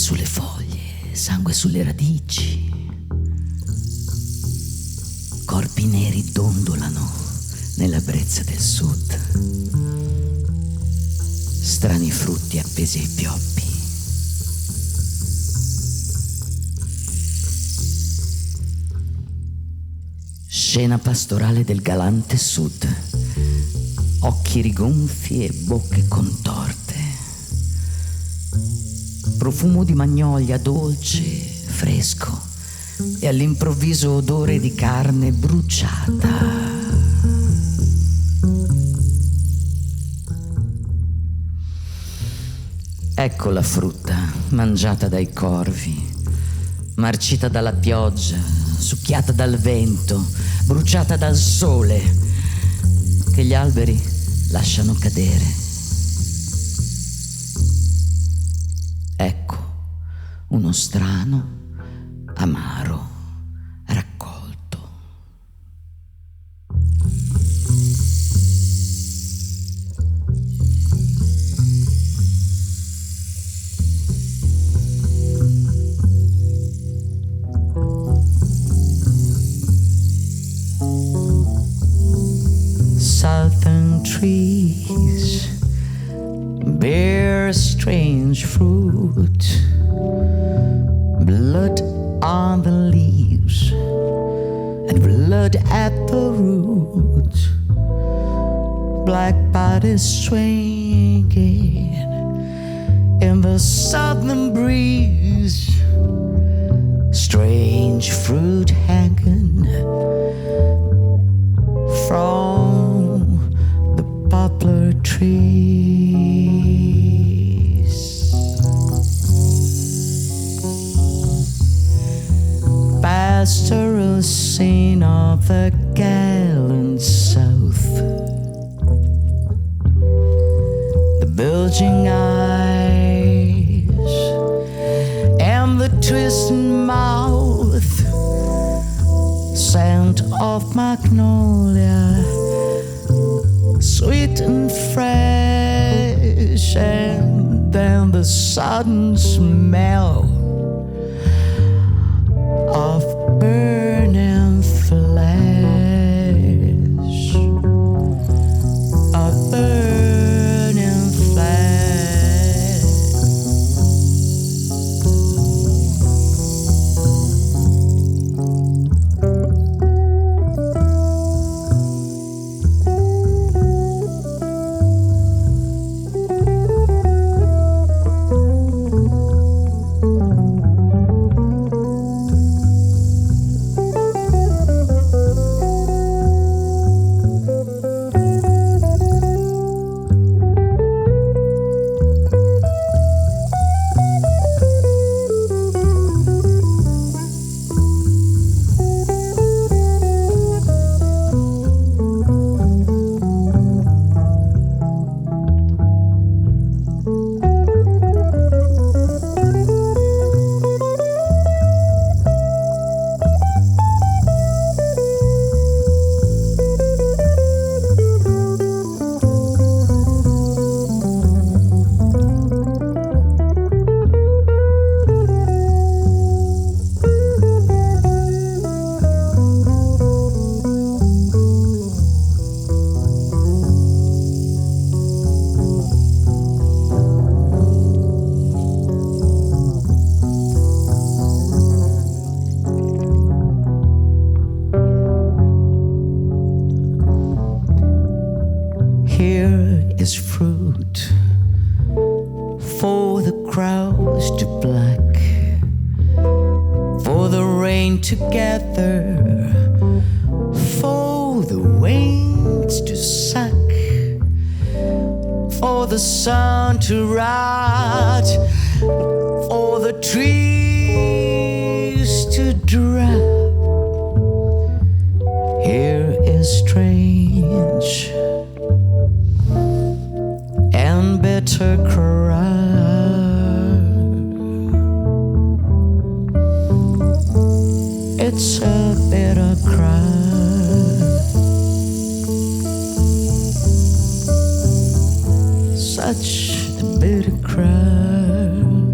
sulle foglie, sangue sulle radici. Corpi neri dondolano nella brezza del sud. Strani frutti appesi ai pioppi. Scena pastorale del galante sud. Occhi rigonfi e bocche contorte. Profumo di magnolia dolce, fresco e all'improvviso odore di carne bruciata. Ecco la frutta mangiata dai corvi, marcita dalla pioggia, succhiata dal vento, bruciata dal sole, che gli alberi lasciano cadere. Ecco uno strano, amaro raccolto. Southern trees bear strange fruit, blood on the leaves and blood at the root, black bodies swinging in the southern breeze, strange fruit hanging from the poplar trees. Pastoral scene of the gallant south, the bulging eyes and the twisting mouth, scent of magnolia, sweet and fresh, and then the sudden smell of burning flesh, of burning flesh. Is fruit for the crows to pluck, for the rain to gather, for the winds to suck, for the sun to rot, for the trees to drop. Here is strange and bitter cry. It's a bitter cry, such a bitter cry.